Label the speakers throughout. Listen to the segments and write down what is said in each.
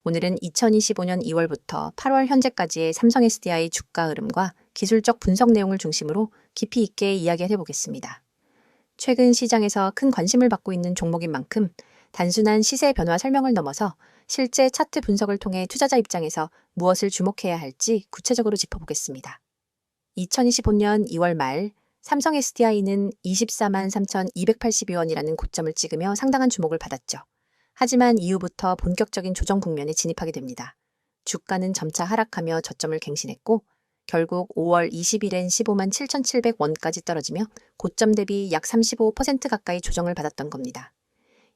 Speaker 1: 오늘은 2025년 2월부터 8월 현재까지의 삼성 SDI 주가 흐름과 기술적 분석 내용을 중심으로 깊이 있게 이야기를 해보겠습니다. 최근 시장에서 큰 관심을 받고 있는 종목인 만큼 단순한 시세 변화 설명을 넘어서 실제 차트 분석을 통해 투자자 입장에서 무엇을 주목해야 할지 구체적으로 짚어보겠습니다. 2025년 2월 말 삼성 SDI는 24만 3,282원이라는 고점을 찍으며 상당한 주목을 받았죠. 하지만 이후부터 본격적인 조정 국면에 진입하게 됩니다. 주가는 점차 하락하며 저점을 갱신했고 결국 5월 20일엔 15만 7,700원까지 떨어지며 고점 대비 약 35% 가까이 조정을 받았던 겁니다.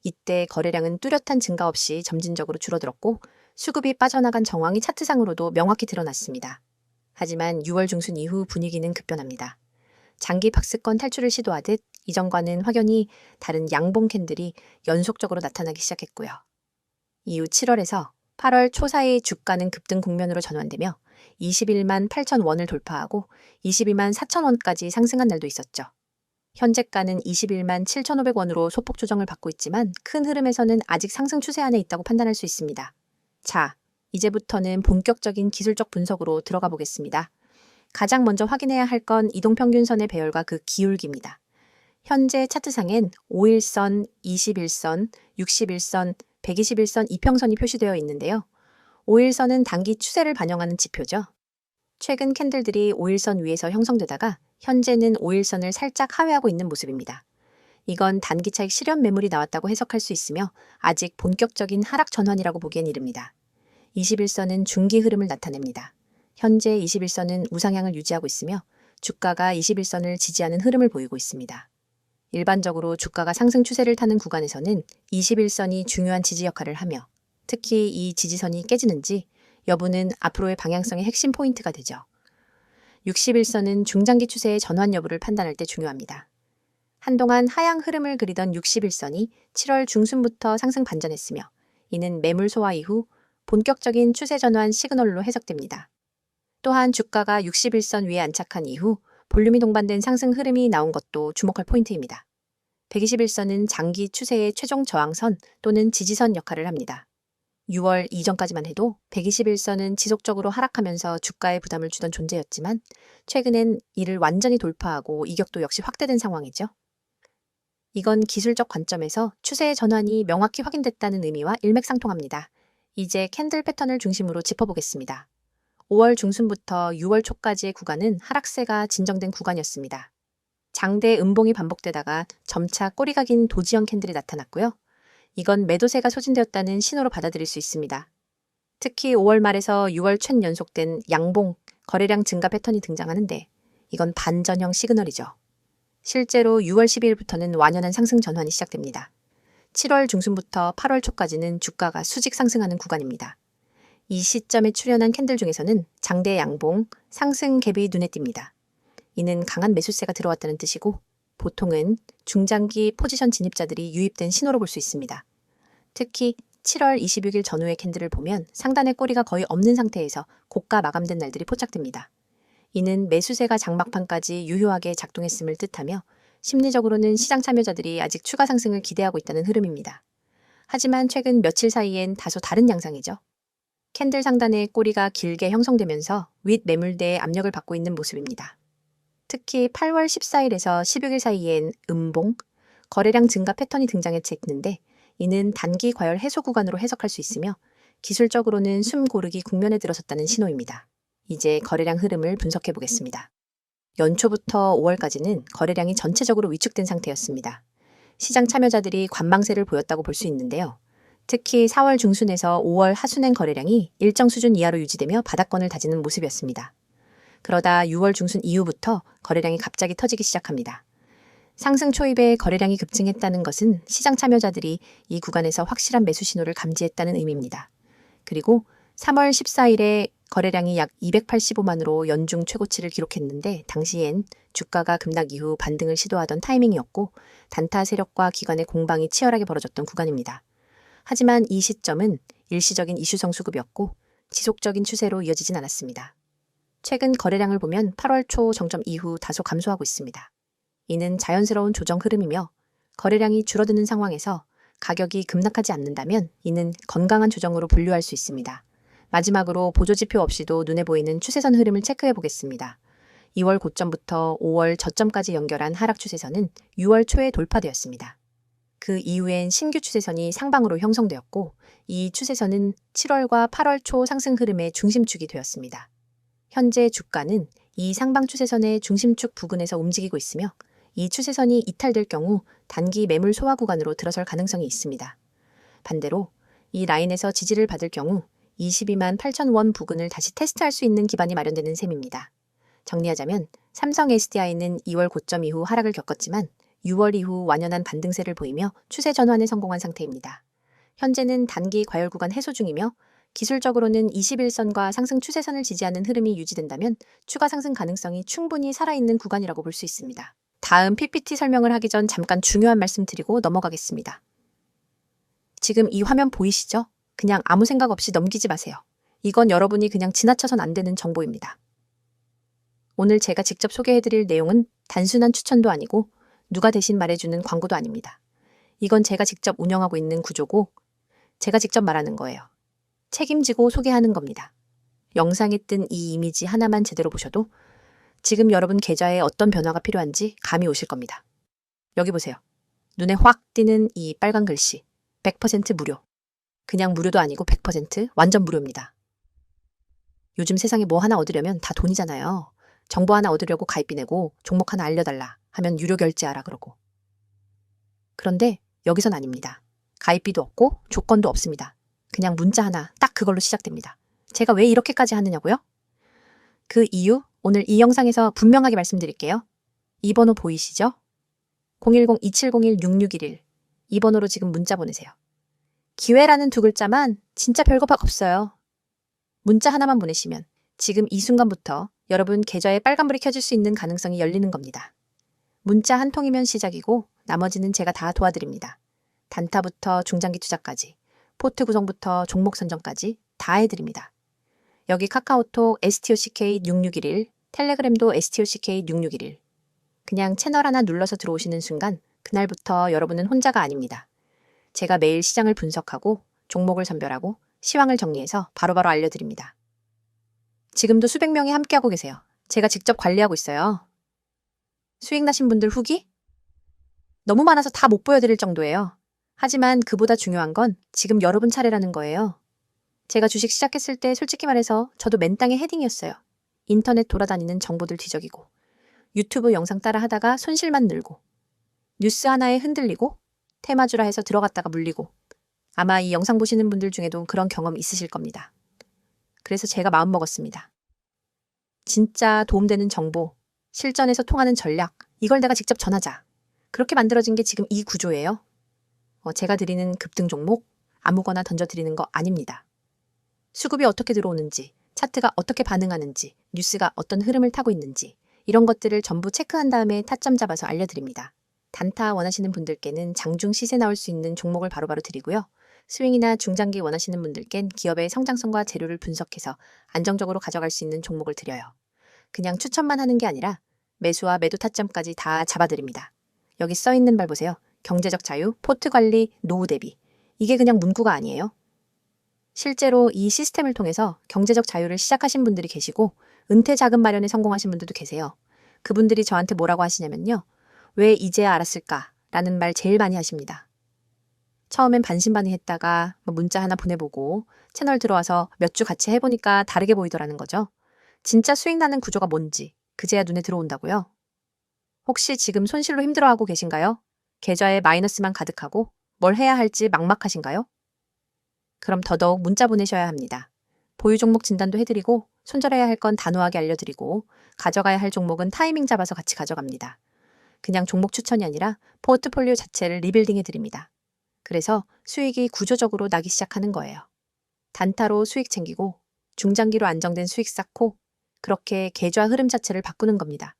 Speaker 1: 이때 거래량은 뚜렷한 증가 없이 점진적으로 줄어들었고 수급이 빠져나간 정황이 차트상으로도 명확히 드러났습니다. 하지만 6월 중순 이후 분위기는 급변합니다. 장기 박스권 탈출을 시도하듯 이전과는 확연히 다른 양봉 캔들이 연속적으로 나타나기 시작했고요. 이후 7월에서 8월 초 사이 주가는 급등 국면으로 전환되며 21만 8,000원을 돌파하고 22만 4,000원까지 상승한 날도 있었죠. 현재가는 21만 7,500원으로 소폭 조정을 받고 있지만 큰 흐름에서는 아직 상승 추세 안에 있다고 판단할 수 있습니다. 자, 이제부터는 본격적인 기술적 분석으로 들어가 보겠습니다. 가장 먼저 확인해야 할 건 이동평균선의 배열과 그 기울기입니다. 현재 차트상엔 5일선, 21선, 61선, 121선 이평선이 표시되어 있는데요. 5일선은 단기 추세를 반영하는 지표죠. 최근 캔들들이 5일선 위에서 형성되다가 현재는 5일선을 살짝 하회하고 있는 모습입니다. 이건 단기 차익 실현 매물이 나왔다고 해석할 수 있으며 아직 본격적인 하락 전환이라고 보기엔 이릅니다. 21선은 중기 흐름을 나타냅니다. 현재 21선은 우상향을 유지하고 있으며 주가가 21선을 지지하는 흐름을 보이고 있습니다. 일반적으로 주가가 상승 추세를 타는 구간에서는 21선이 중요한 지지 역할을 하며 특히 이 지지선이 깨지는지 여부는 앞으로의 방향성의 핵심 포인트가 되죠. 61선은 중장기 추세의 전환 여부를 판단할 때 중요합니다. 한동안 하향 흐름을 그리던 61선이 7월 중순부터 상승 반전했으며 이는 매물 소화 이후 본격적인 추세 전환 시그널로 해석됩니다. 또한 주가가 61선 위에 안착한 이후 볼륨이 동반된 상승 흐름이 나온 것도 주목할 포인트입니다. 121선은 장기 추세의 최종 저항선 또는 지지선 역할을 합니다. 6월 이전까지만 해도 121선은 지속적으로 하락하면서 주가에 부담을 주던 존재였지만 최근엔 이를 완전히 돌파하고 이격도 역시 확대된 상황이죠. 이건 기술적 관점에서 추세의 전환이 명확히 확인됐다는 의미와 일맥상통합니다. 이제 캔들 패턴을 중심으로 짚어보겠습니다. 5월 중순부터 6월 초까지의 구간은 하락세가 진정된 구간이었습니다. 장대 음봉이 반복되다가 점차 꼬리가 긴 도지형 캔들이 나타났고요. 이건 매도세가 소진되었다는 신호로 받아들일 수 있습니다. 특히 5월 말에서 6월 챈 연속된 양봉, 거래량 증가 패턴이 등장하는데 이건 반전형 시그널이죠. 실제로 6월 12일부터는 완연한 상승 전환이 시작됩니다. 7월 중순부터 8월 초까지는 주가가 수직 상승하는 구간입니다. 이 시점에 출현한 캔들 중에서는 장대 양봉, 상승 갭이 눈에 띕니다. 이는 강한 매수세가 들어왔다는 뜻이고 보통은 중장기 포지션 진입자들이 유입된 신호로 볼 수 있습니다. 특히 7월 26일 전후의 캔들을 보면 상단의 꼬리가 거의 없는 상태에서 고가 마감된 날들이 포착됩니다. 이는 매수세가 장막판까지 유효하게 작동했음을 뜻하며 심리적으로는 시장 참여자들이 아직 추가 상승을 기대하고 있다는 흐름입니다. 하지만 최근 며칠 사이엔 다소 다른 양상이죠. 캔들 상단의 꼬리가 길게 형성되면서 윗 매물대에 압력을 받고 있는 모습입니다. 특히 8월 14일에서 16일 사이엔 음봉, 거래량 증가 패턴이 등장했는데 이는 단기 과열 해소 구간으로 해석할 수 있으며 기술적으로는 숨 고르기 국면에 들어섰다는 신호입니다. 이제 거래량 흐름을 분석해 보겠습니다. 연초부터 5월까지는 거래량이 전체적으로 위축된 상태였습니다. 시장 참여자들이 관망세를 보였다고 볼 수 있는데요. 특히 4월 중순에서 5월 하순행 거래량이 일정 수준 이하로 유지되며 바닥권을 다지는 모습이었습니다. 그러다 6월 중순 이후부터 거래량이 갑자기 터지기 시작합니다. 상승 초입에 거래량이 급증했다는 것은 시장 참여자들이 이 구간에서 확실한 매수 신호를 감지했다는 의미입니다. 그리고 3월 14일에 거래량이 약 285만으로 연중 최고치를 기록했는데 당시엔 주가가 급락 이후 반등을 시도하던 타이밍이었고 단타 세력과 기관의 공방이 치열하게 벌어졌던 구간입니다. 하지만 이 시점은 일시적인 이슈성 수급이었고 지속적인 추세로 이어지진 않았습니다. 최근 거래량을 보면 8월 초 정점 이후 다소 감소하고 있습니다. 이는 자연스러운 조정 흐름이며 거래량이 줄어드는 상황에서 가격이 급락하지 않는다면 이는 건강한 조정으로 분류할 수 있습니다. 마지막으로 보조지표 없이도 눈에 보이는 추세선 흐름을 체크해 보겠습니다. 2월 고점부터 5월 저점까지 연결한 하락 추세선은 6월 초에 돌파되었습니다. 그 이후엔 신규 추세선이 상방으로 형성되었고 이 추세선은 7월과 8월 초 상승 흐름의 중심축이 되었습니다. 현재 주가는 이 상방 추세선의 중심축 부근에서 움직이고 있으며 이 추세선이 이탈될 경우 단기 매물 소화 구간으로 들어설 가능성이 있습니다. 반대로 이 라인에서 지지를 받을 경우 22만 8천 원 부근을 다시 테스트할 수 있는 기반이 마련되는 셈입니다. 정리하자면 삼성 SDI는 2월 고점 이후 하락을 겪었지만 6월 이후 완연한 반등세를 보이며 추세 전환에 성공한 상태입니다. 현재는 단기 과열 구간 해소 중이며 기술적으로는 21선과 상승 추세선을 지지하는 흐름이 유지된다면 추가 상승 가능성이 충분히 살아있는 구간이라고 볼 수 있습니다. 다음 PPT 설명을 하기 전 잠깐 중요한 말씀 드리고 넘어가겠습니다. 지금 이 화면 보이시죠? 그냥 아무 생각 없이 넘기지 마세요. 이건 여러분이 그냥 지나쳐선 안 되는 정보입니다. 오늘 제가 직접 소개해드릴 내용은 단순한 추천도 아니고 누가 대신 말해주는 광고도 아닙니다. 이건 제가 직접 운영하고 있는 구조고 제가 직접 말하는 거예요. 책임지고 소개하는 겁니다. 영상에 뜬 이 이미지 하나만 제대로 보셔도 지금 여러분 계좌에 어떤 변화가 필요한지 감이 오실 겁니다. 여기 보세요. 눈에 확 띄는 이 빨간 글씨 100% 무료. 그냥 무료도 아니고 100% 완전 무료입니다. 요즘 세상에 뭐 하나 얻으려면 다 돈이잖아요. 정보 하나 얻으려고 가입비 내고 종목 하나 알려달라 하면 유료 결제하라 그러고. 그런데 여기선 아닙니다. 가입비도 없고 조건도 없습니다. 그냥 문자 하나 딱 그걸로 시작됩니다. 제가 왜 이렇게까지 하느냐고요? 그 이유 오늘 이 영상에서 분명하게 말씀드릴게요. 이 번호 보이시죠? 010-2701-6611 이 번호로 지금 문자 보내세요. 기회라는 두 글자만 진짜 별거 없어요. 문자 하나만 보내시면 지금 이 순간부터 여러분 계좌에 빨간불이 켜질 수 있는 가능성이 열리는 겁니다. 문자 한 통이면 시작이고 나머지는 제가 다 도와드립니다. 단타부터 중장기 투자까지, 포트 구성부터 종목 선정까지 다 해드립니다. 여기 카카오톡 STOCK6611, 텔레그램도 STOCK6611. 그냥 채널 하나 눌러서 들어오시는 순간 그날부터 여러분은 혼자가 아닙니다. 제가 매일 시장을 분석하고 종목을 선별하고 시황을 정리해서 바로바로 알려드립니다. 지금도 수백 명이 함께하고 계세요. 제가 직접 관리하고 있어요. 수익 나신 분들 후기? 너무 많아서 다 못 보여드릴 정도예요. 하지만 그보다 중요한 건 지금 여러분 차례라는 거예요. 제가 주식 시작했을 때 솔직히 말해서 저도 맨땅에 헤딩이었어요. 인터넷 돌아다니는 정보들 뒤적이고 유튜브 영상 따라 하다가 손실만 늘고 뉴스 하나에 흔들리고 테마주라 해서 들어갔다가 물리고 아마 이 영상 보시는 분들 중에도 그런 경험 있으실 겁니다. 그래서 제가 마음먹었습니다. 진짜 도움되는 정보, 실전에서 통하는 전략, 이걸 내가 직접 전하자. 그렇게 만들어진 게 지금 이 구조예요. 제가 드리는 급등 종목 아무거나 던져드리는 거 아닙니다. 수급이 어떻게 들어오는지, 차트가 어떻게 반응하는지, 뉴스가 어떤 흐름을 타고 있는지 이런 것들을 전부 체크한 다음에 타점 잡아서 알려드립니다. 단타 원하시는 분들께는 장중 시세 나올 수 있는 종목을 바로바로 드리고요. 스윙이나 중장기 원하시는 분들께는 기업의 성장성과 재료를 분석해서 안정적으로 가져갈 수 있는 종목을 드려요. 그냥 추천만 하는 게 아니라 매수와 매도 타점까지 다 잡아드립니다. 여기 써있는 말 보세요. 경제적 자유, 포트 관리, 노후 대비. 이게 그냥 문구가 아니에요. 실제로 이 시스템을 통해서 경제적 자유를 시작하신 분들이 계시고 은퇴 자금 마련에 성공하신 분들도 계세요. 그분들이 저한테 뭐라고 하시냐면요. 왜 이제야 알았을까? 라는 말 제일 많이 하십니다. 처음엔 반신반의했다가 문자 하나 보내보고 채널 들어와서 몇 주 같이 해보니까 다르게 보이더라는 거죠. 진짜 수익 나는 구조가 뭔지 그제야 눈에 들어온다고요. 혹시 지금 손실로 힘들어하고 계신가요? 계좌에 마이너스만 가득하고 뭘 해야 할지 막막하신가요? 그럼 더더욱 문자 보내셔야 합니다. 보유 종목 진단도 해드리고 손절해야 할 건 단호하게 알려드리고 가져가야 할 종목은 타이밍 잡아서 같이 가져갑니다. 그냥 종목 추천이 아니라 포트폴리오 자체를 리빌딩해드립니다. 그래서 수익이 구조적으로 나기 시작하는 거예요. 단타로 수익 챙기고 중장기로 안정된 수익 쌓고 그렇게 계좌 흐름 자체를 바꾸는 겁니다.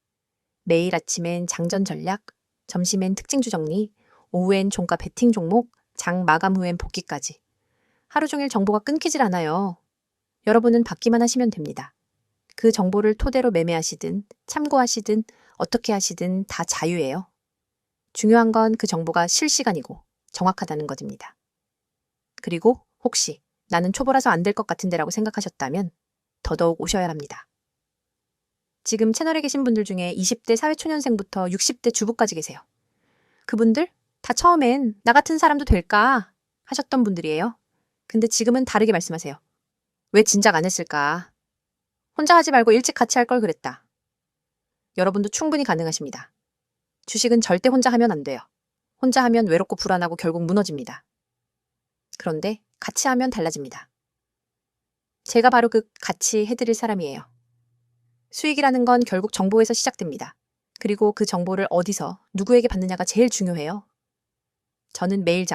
Speaker 1: 매일 아침엔 장전 전략, 점심엔 특징주 정리, 오후엔 종가 베팅 종목, 장 마감 후엔 복귀까지. 하루 종일 정보가 끊기질 않아요. 여러분은 받기만 하시면 됩니다. 그 정보를 토대로 매매하시든 참고하시든 어떻게 하시든 다 자유예요. 중요한 건 그 정보가 실시간이고 정확하다는 것입니다. 그리고 혹시 나는 초보라서 안 될 것 같은데라고 생각하셨다면 더더욱 오셔야 합니다. 지금 채널에 계신 분들 중에 20대 사회초년생부터 60대 주부까지 계세요. 그분들 다 처음엔 나 같은 사람도 될까 하셨던 분들이에요. 근데 지금은 다르게 말씀하세요. 왜 진작 안 했을까? 혼자 하지 말고 일찍 같이 할 걸 그랬다. 여러분도 충분히 가능하십니다. 주식은 절대 혼자 하면 안 돼요. 혼자 하면 외롭고 불안하고 결국 무너집니다. 그런데 같이 하면 달라집니다. 제가 바로 그 같이 해드릴 사람이에요. 수익이라는 건 결국 정보에서 시작됩니다. 그리고 그 정보를 어디서 누구에게 받느냐가 제일 중요해요. 저는 매일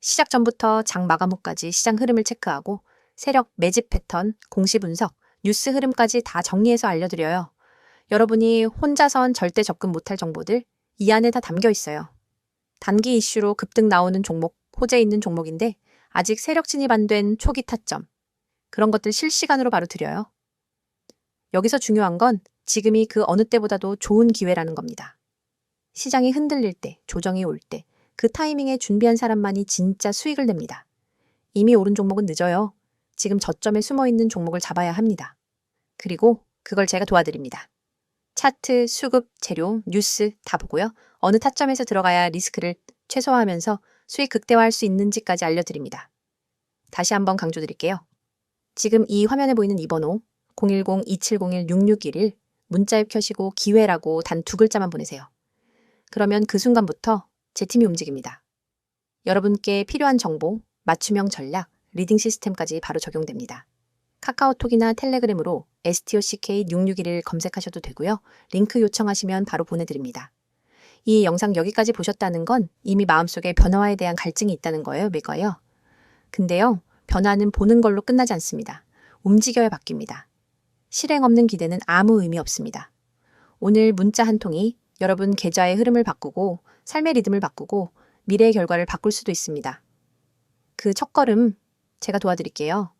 Speaker 1: 시작 전부터 장 마감 후까지 시장 흐름을 체크하고 세력, 매집 패턴, 공시 분석, 뉴스 흐름까지 다 정리해서 알려드려요. 여러분이 혼자선 절대 접근 못할 정보들 이 안에 다 담겨 있어요. 단기 이슈로 급등 나오는 종목, 호재 있는 종목인데 아직 세력 진입 안 된 초기 타점, 그런 것들 실시간으로 바로 드려요. 여기서 중요한 건 지금이 그 어느 때보다도 좋은 기회라는 겁니다. 시장이 흔들릴 때, 조정이 올 때, 그 타이밍에 준비한 사람만이 진짜 수익을 냅니다. 이미 오른 종목은 늦어요. 지금 저점에 숨어있는 종목을 잡아야 합니다. 그리고 그걸 제가 도와드립니다. 차트, 수급, 재료, 뉴스 다 보고요. 어느 타점에서 들어가야 리스크를 최소화하면서 수익 극대화할 수 있는지까지 알려드립니다. 다시 한번 강조드릴게요. 지금 이 화면에 보이는 이 번호 010-2701-6611 문자 켜시고 기회라고 단 2글자만 보내세요. 그러면 그 순간부터 제 팀이 움직입니다. 여러분께 필요한 정보, 맞춤형 전략, 리딩 시스템까지 바로 적용됩니다. 카카오톡이나 텔레그램으로 STOCK6611 검색하셔도 되고요. 링크 요청하시면 바로 보내드립니다. 이 영상 여기까지 보셨다는 건 이미 마음속에 변화에 대한 갈증이 있다는 거예요, 믿어요. 근데요, 변화는 보는 걸로 끝나지 않습니다. 움직여야 바뀝니다. 실행 없는 기대는 아무 의미 없습니다. 오늘 문자 한 통이 여러분 계좌의 흐름을 바꾸고 삶의 리듬을 바꾸고 미래의 결과를 바꿀 수도 있습니다. 그 첫걸음 제가 도와드릴게요.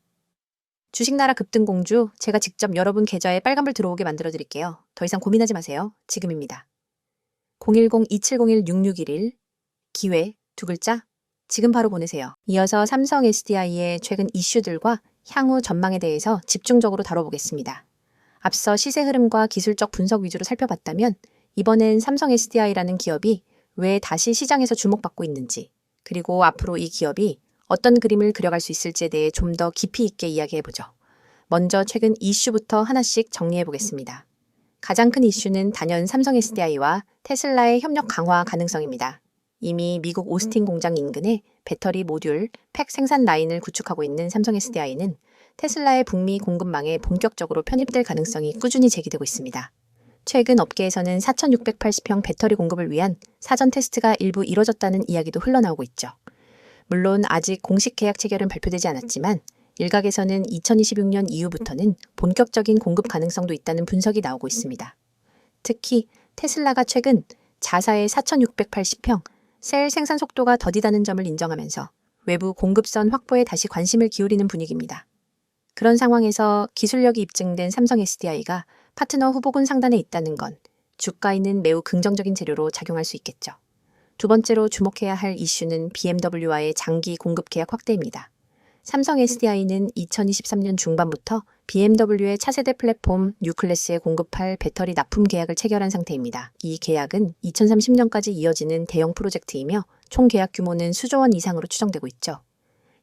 Speaker 1: 주식나라 급등공주 제가 직접 여러분 계좌에 빨간불 들어오게 만들어 드릴게요. 더 이상 고민하지 마세요. 지금입니다. 010-2701-6611 기회 2글자 지금 바로 보내세요. 이어서 삼성 SDI의 최근 이슈들과 향후 전망에 대해서 집중적으로 다뤄보겠습니다. 앞서 시세 흐름과 기술적 분석 위주로 살펴봤다면 이번엔 삼성 SDI라는 기업이 왜 다시 시장에서 주목받고 있는지, 그리고 앞으로 이 기업이 어떤 그림을 그려갈 수 있을지에 대해 좀 더 깊이 있게 이야기해보죠. 먼저 최근 이슈부터 하나씩 정리해보겠습니다. 가장 큰 이슈는 단연 삼성 SDI와 테슬라의 협력 강화 가능성입니다. 이미 미국 오스틴 공장 인근에 배터리 모듈, 팩 생산 라인을 구축하고 있는 삼성 SDI는 테슬라의 북미 공급망에 본격적으로 편입될 가능성이 꾸준히 제기되고 있습니다. 최근 업계에서는 4,680평 배터리 공급을 위한 사전 테스트가 일부 이뤄졌다는 이야기도 흘러나오고 있죠. 물론 아직 공식 계약 체결은 발표되지 않았지만 일각에서는 2026년 이후부터는 본격적인 공급 가능성도 있다는 분석이 나오고 있습니다. 특히 테슬라가 최근 자사의 4,680평 셀 생산 속도가 더디다는 점을 인정하면서 외부 공급선 확보에 다시 관심을 기울이는 분위기입니다. 그런 상황에서 기술력이 입증된 삼성 SDI가 파트너 후보군 상단에 있다는 건 주가에는 매우 긍정적인 재료로 작용할 수 있겠죠. 두 번째로 주목해야 할 이슈는 BMW와의 장기 공급 계약 확대입니다. 삼성 SDI는 2023년 중반부터 BMW의 차세대 플랫폼 뉴클래스에 공급할 배터리 납품 계약을 체결한 상태입니다. 이 계약은 2030년까지 이어지는 대형 프로젝트이며 총 계약 규모는 수조 원 이상으로 추정되고 있죠.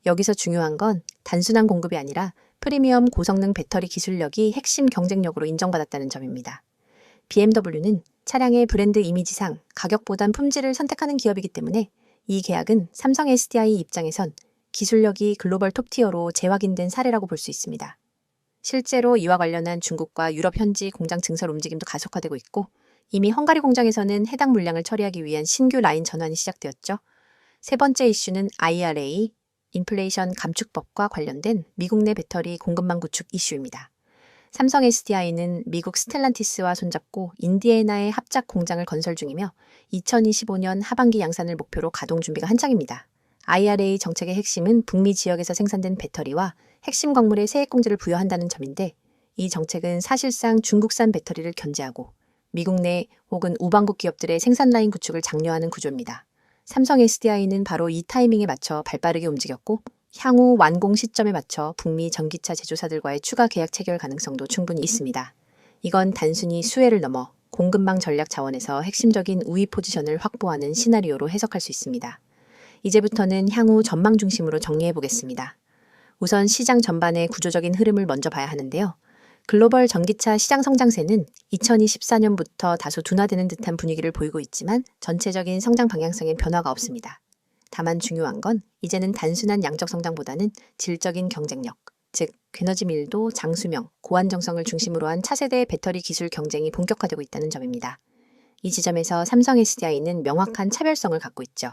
Speaker 1: 여기서 중요한 건 단순한 공급이 아니라 프리미엄 고성능 배터리 기술력이 핵심 경쟁력으로 인정받았다는 점입니다. BMW는 차량의 브랜드 이미지상 가격보단 품질을 선택하는 기업이기 때문에 이 계약은 삼성 SDI 입장에선 기술력이 글로벌 톱티어로 재확인된 사례라고 볼 수 있습니다. 실제로 이와 관련한 중국과 유럽 현지 공장 증설 움직임도 가속화되고 있고 이미 헝가리 공장에서는 해당 물량을 처리하기 위한 신규 라인 전환이 시작되었죠. 세 번째 이슈는 IRA, 인플레이션 감축법과 관련된 미국 내 배터리 공급망 구축 이슈입니다. 삼성 SDI는 미국 스텔란티스와 손잡고 인디애나에 합작 공장을 건설 중이며 2025년 하반기 양산을 목표로 가동 준비가 한창입니다. IRA 정책의 핵심은 북미 지역에서 생산된 배터리와 핵심 광물에 세액공제를 부여한다는 점인데 이 정책은 사실상 중국산 배터리를 견제하고 미국 내 혹은 우방국 기업들의 생산 라인 구축을 장려하는 구조입니다. 삼성 SDI는 바로 이 타이밍에 맞춰 발빠르게 움직였고 향후 완공 시점에 맞춰 북미 전기차 제조사들과의 추가 계약 체결 가능성도 충분히 있습니다. 이건 단순히 수혜를 넘어 공급망 전략 차원에서 핵심적인 우위 포지션을 확보하는 시나리오로 해석할 수 있습니다. 이제부터는 향후 전망 중심으로 정리해 보겠습니다. 우선 시장 전반의 구조적인 흐름을 먼저 봐야 하는데요. 글로벌 전기차 시장 성장세는 2024년부터 다소 둔화되는 듯한 분위기를 보이고 있지만 전체적인 성장 방향성엔 변화가 없습니다. 다만 중요한 건 이제는 단순한 양적 성장보다는 질적인 경쟁력, 즉 에너지 밀도, 장수명, 고안정성을 중심으로 한 차세대 배터리 기술 경쟁이 본격화되고 있다는 점입니다. 이 지점에서 삼성 SDI는 명확한 차별성을 갖고 있죠.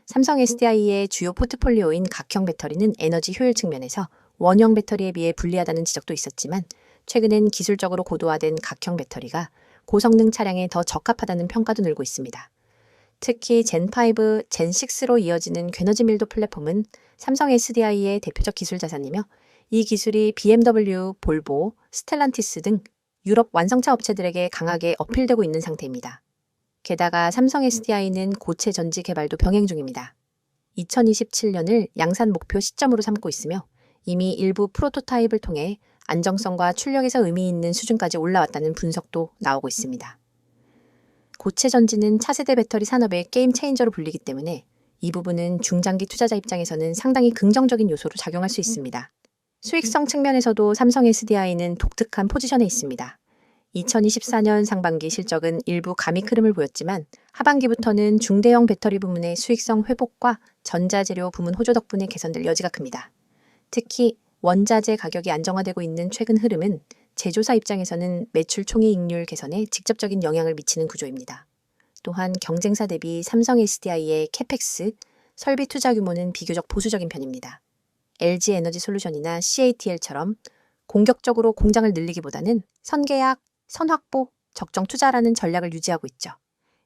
Speaker 1: 삼성 SDI의 주요 포트폴리오인 각형 배터리는 에너지 효율 측면에서 원형 배터리에 비해 불리하다는 지적도 있었지만 최근엔 기술적으로 고도화된 각형 배터리가 고성능 차량에 더 적합하다는 평가도 늘고 있습니다. 특히 젠5, 젠6로 이어지는 에너지 밀도 플랫폼은 삼성 SDI의 대표적 기술 자산이며 이 기술이 BMW, 볼보, 스텔란티스 등 유럽 완성차 업체들에게 강하게 어필되고 있는 상태입니다. 게다가 삼성 SDI는 고체 전지 개발도 병행 중입니다. 2027년을 양산 목표 시점으로 삼고 있으며 이미 일부 프로토타입을 통해 안정성과 출력에서 의미 있는 수준까지 올라왔다는 분석도 나오고 있습니다. 고체 전지는 차세대 배터리 산업의 게임 체인저로 불리기 때문에 이 부분은 중장기 투자자 입장에서는 상당히 긍정적인 요소로 작용할 수 있습니다. 수익성 측면에서도 삼성 SDI는 독특한 포지션에 있습니다. 2024년 상반기 실적은 일부 감익 흐름을 보였지만 하반기부터는 중대형 배터리 부문의 수익성 회복과 전자재료 부문 호조 덕분에 개선될 여지가 큽니다. 특히 원자재 가격이 안정화되고 있는 최근 흐름은 제조사 입장에서는 매출 총이익률 개선에 직접적인 영향을 미치는 구조입니다. 또한 경쟁사 대비 삼성 SDI의 캐펙스, 설비 투자 규모는 비교적 보수적인 편입니다. LG 에너지 솔루션이나 CATL처럼 공격적으로 공장을 늘리기보다는 선계약, 선확보, 적정 투자라는 전략을 유지하고 있죠.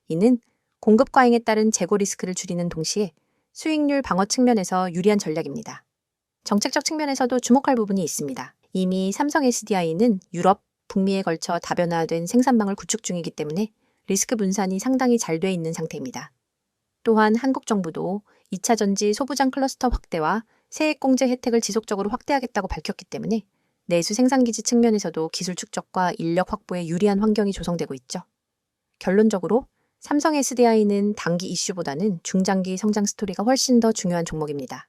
Speaker 1: 이는 공급 과잉에 따른 재고 리스크를 줄이는 동시에 수익률 방어 측면에서 유리한 전략입니다. 정책적 측면에서도 주목할 부분이 있습니다. 이미 삼성 SDI는 유럽, 북미에 걸쳐 다변화된 생산망을 구축 중이기 때문에 리스크 분산이 상당히 잘 돼 있는 상태입니다. 또한 한국 정부도 2차 전지 소부장 클러스터 확대와 세액공제 혜택을 지속적으로 확대하겠다고 밝혔기 때문에 내수 생산기지 측면에서도 기술 축적과 인력 확보에 유리한 환경이 조성되고 있죠. 결론적으로 삼성 SDI는 단기 이슈보다는 중장기 성장 스토리가 훨씬 더 중요한 종목입니다.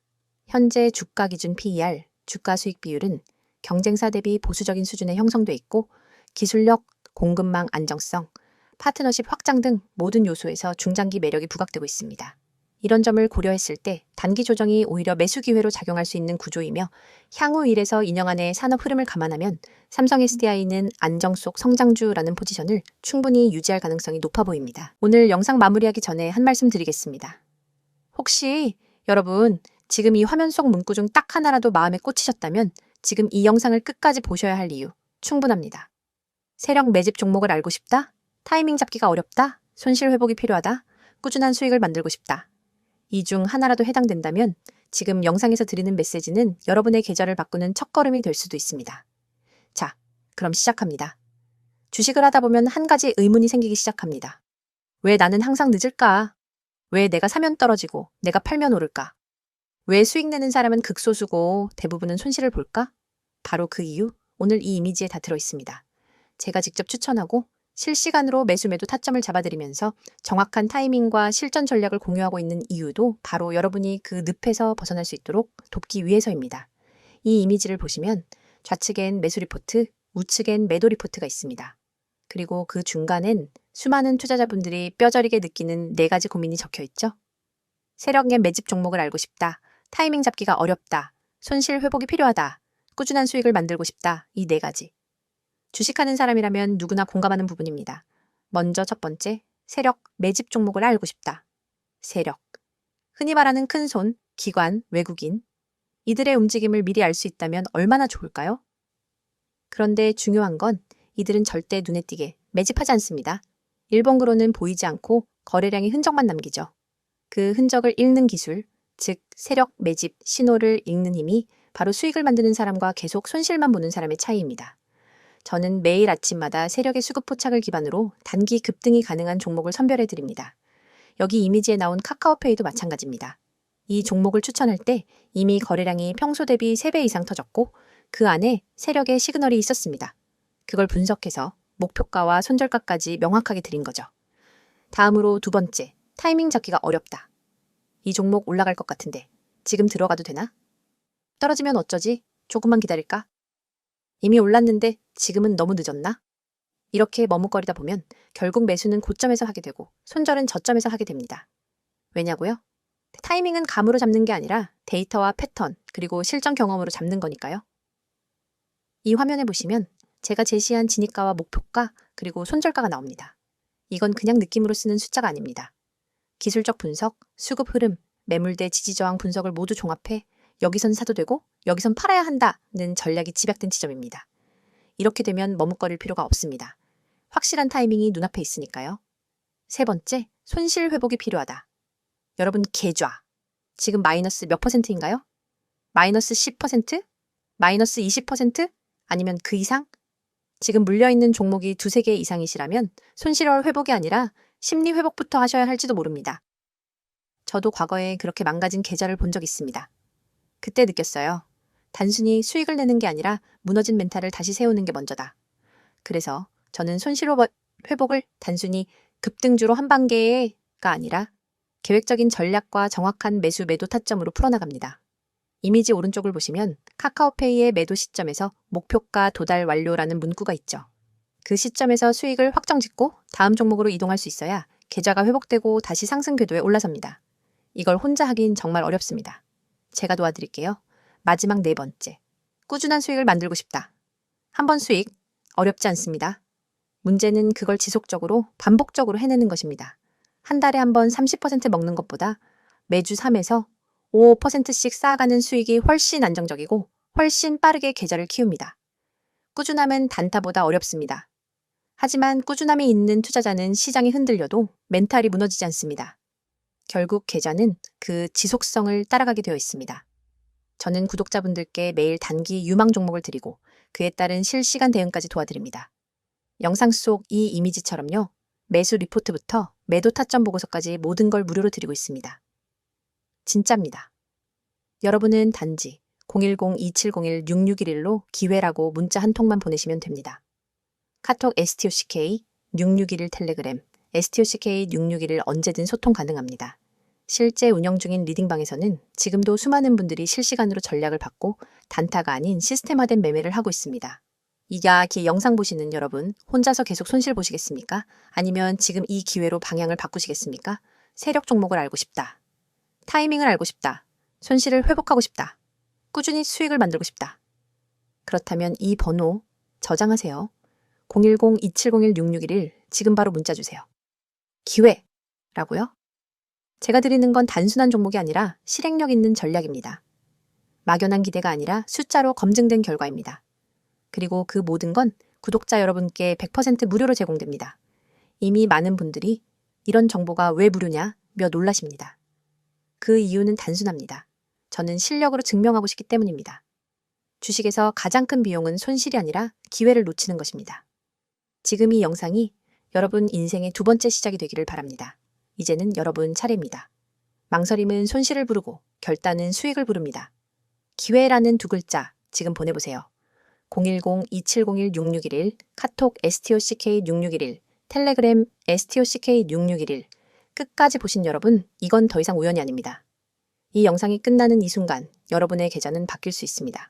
Speaker 1: 현재 주가 기준 PER, 주가 수익 비율은 경쟁사 대비 보수적인 수준에 형성돼 있고 기술력, 공급망 안정성, 파트너십 확장 등 모든 요소에서 중장기 매력이 부각되고 있습니다. 이런 점을 고려했을 때 단기 조정이 오히려 매수 기회로 작용할 수 있는 구조이며 향후 1에서 2년 안의 산업 흐름을 감안하면 삼성 SDI는 안정 속 성장주라는 포지션을 충분히 유지할 가능성이 높아 보입니다. 오늘 영상 마무리하기 전에 한 말씀 드리겠습니다. 혹시 여러분 지금 이 화면 속 문구 중 딱 하나라도 마음에 꽂히셨다면 지금 이 영상을 끝까지 보셔야 할 이유 충분합니다. 세력 매집 종목을 알고 싶다? 타이밍 잡기가 어렵다? 손실 회복이 필요하다? 꾸준한 수익을 만들고 싶다? 이 중 하나라도 해당된다면 지금 영상에서 드리는 메시지는 여러분의 계좌를 바꾸는 첫걸음이 될 수도 있습니다. 자, 그럼 시작합니다. 주식을 하다 보면 한 가지 의문이 생기기 시작합니다. 왜 나는 항상 늦을까? 왜 내가 사면 떨어지고 내가 팔면 오를까? 왜 수익 내는 사람은 극소수고 대부분은 손실을 볼까? 바로 그 이유, 오늘 이 이미지에 다 들어있습니다. 제가 직접 추천하고 실시간으로 매수 매도 타점을 잡아드리면서 정확한 타이밍과 실전 전략을 공유하고 있는 이유도 바로 여러분이 그 늪에서 벗어날 수 있도록 돕기 위해서입니다. 이 이미지를 보시면 좌측엔 매수 리포트, 우측엔 매도 리포트가 있습니다. 그리고 그 중간엔 수많은 투자자분들이 뼈저리게 느끼는 4가지 고민이 적혀 있죠. 세력의 매집 종목을 알고 싶다. 타이밍 잡기가 어렵다. 손실 회복이 필요하다. 꾸준한 수익을 만들고 싶다. 이 4가지. 주식하는 사람이라면 누구나 공감하는 부분입니다. 먼저 첫 번째, 세력 매집 종목을 알고 싶다. 세력. 흔히 말하는 큰손, 기관, 외국인. 이들의 움직임을 미리 알 수 있다면 얼마나 좋을까요? 그런데 중요한 건 이들은 절대 눈에 띄게 매집하지 않습니다. 일본으로는 보이지 않고 거래량의 흔적만 남기죠. 그 흔적을 읽는 기술, 즉 세력 매집 신호를 읽는 힘이 바로 수익을 만드는 사람과 계속 손실만 보는 사람의 차이입니다. 저는 매일 아침마다 세력의 수급 포착을 기반으로 단기 급등이 가능한 종목을 선별해 드립니다. 여기 이미지에 나온 카카오페이도 마찬가지입니다. 이 종목을 추천할 때 이미 거래량이 평소 대비 3배 이상 터졌고 그 안에 세력의 시그널이 있었습니다. 그걸 분석해서 목표가와 손절가까지 명확하게 드린 거죠. 다음으로 두 번째, 타이밍 잡기가 어렵다. 이 종목 올라갈 것 같은데 지금 들어가도 되나? 떨어지면 어쩌지? 조금만 기다릴까? 이미 올랐는데 지금은 너무 늦었나? 이렇게 머뭇거리다 보면 결국 매수는 고점에서 하게 되고 손절은 저점에서 하게 됩니다. 왜냐고요? 타이밍은 감으로 잡는 게 아니라 데이터와 패턴 그리고 실전 경험으로 잡는 거니까요. 이 화면에 보시면 제가 제시한 진입가와 목표가 그리고 손절가가 나옵니다. 이건 그냥 느낌으로 쓰는 숫자가 아닙니다. 기술적 분석, 수급 흐름, 매물대 지지저항 분석을 모두 종합해 여기선 사도 되고 여기선 팔아야 한다는 전략이 집약된 지점입니다. 이렇게 되면 머뭇거릴 필요가 없습니다. 확실한 타이밍이 눈앞에 있으니까요. 세 번째, 손실 회복이 필요하다. 여러분 계좌. 지금 마이너스 몇 %인가요? 마이너스 10%? 마이너스 20%? 아니면 그 이상? 지금 물려있는 종목이 2-3개 이상이시라면 손실월 회복이 아니라 심리 회복부터 하셔야 할지도 모릅니다. 저도 과거에 그렇게 망가진 계좌를 본 적 있습니다. 그때 느꼈어요. 단순히 수익을 내는 게 아니라 무너진 멘탈을 다시 세우는 게 먼저다. 그래서 저는 손실 회복을 단순히 급등주로 한 단계가 아니라 계획적인 전략과 정확한 매수 매도 타점으로 풀어나갑니다. 이미지 오른쪽을 보시면 카카오페이의 매도 시점에서 목표가 도달 완료라는 문구가 있죠. 그 시점에서 수익을 확정짓고 다음 종목으로 이동할 수 있어야 계좌가 회복되고 다시 상승 궤도에 올라섭니다. 이걸 혼자 하긴 정말 어렵습니다. 제가 도와드릴게요. 마지막 네 번째. 꾸준한 수익을 만들고 싶다. 한 번 수익, 어렵지 않습니다. 문제는 그걸 지속적으로, 반복적으로 해내는 것입니다. 한 달에 한 번 30% 먹는 것보다 매주 3에서 5%씩 쌓아가는 수익이 훨씬 안정적이고 훨씬 빠르게 계좌를 키웁니다. 꾸준함은 단타보다 어렵습니다. 하지만 꾸준함이 있는 투자자는 시장이 흔들려도 멘탈이 무너지지 않습니다. 결국 계좌는 그 지속성을 따라가게 되어 있습니다. 저는 구독자분들께 매일 단기 유망 종목을 드리고 그에 따른 실시간 대응까지 도와드립니다. 영상 속 이 이미지처럼요. 매수 리포트부터 매도 타점 보고서까지 모든 걸 무료로 드리고 있습니다. 진짜입니다. 여러분은 단지 010-2701-6611로 기회라고 문자 한 통만 보내시면 됩니다. 카톡 STOCK 6611 텔레그램 STOCK 6611 언제든 소통 가능합니다. 실제 운영 중인 리딩방에서는 지금도 수많은 분들이 실시간으로 전략을 받고 단타가 아닌 시스템화된 매매를 하고 있습니다. 이 영상 보시는 여러분, 혼자서 계속 손실 보시겠습니까? 아니면 지금 이 기회로 방향을 바꾸시겠습니까? 세력 종목을 알고 싶다. 타이밍을 알고 싶다. 손실을 회복하고 싶다. 꾸준히 수익을 만들고 싶다. 그렇다면 이 번호 저장하세요. 010-2701-6611 지금 바로 문자 주세요. 기회라고요? 제가 드리는 건 단순한 종목이 아니라 실행력 있는 전략입니다. 막연한 기대가 아니라 숫자로 검증된 결과입니다. 그리고 그 모든 건 구독자 여러분께 100% 무료로 제공됩니다. 이미 많은 분들이 이런 정보가 왜 무료냐 며 놀라십니다. 그 이유는 단순합니다. 저는 실력으로 증명하고 싶기 때문입니다. 주식에서 가장 큰 비용은 손실이 아니라 기회를 놓치는 것입니다. 지금 이 영상이 여러분 인생의 두 번째 시작이 되기를 바랍니다. 이제는 여러분 차례입니다. 망설임은 손실을 부르고 결단은 수익을 부릅니다. 기회라는 두 글자 지금 보내보세요. 010-2701-6611 카톡 STOCK6611 텔레그램 STOCK6611 끝까지 보신 여러분, 이건 더 이상 우연이 아닙니다. 이 영상이 끝나는 이 순간 여러분의 계좌는 바뀔 수 있습니다.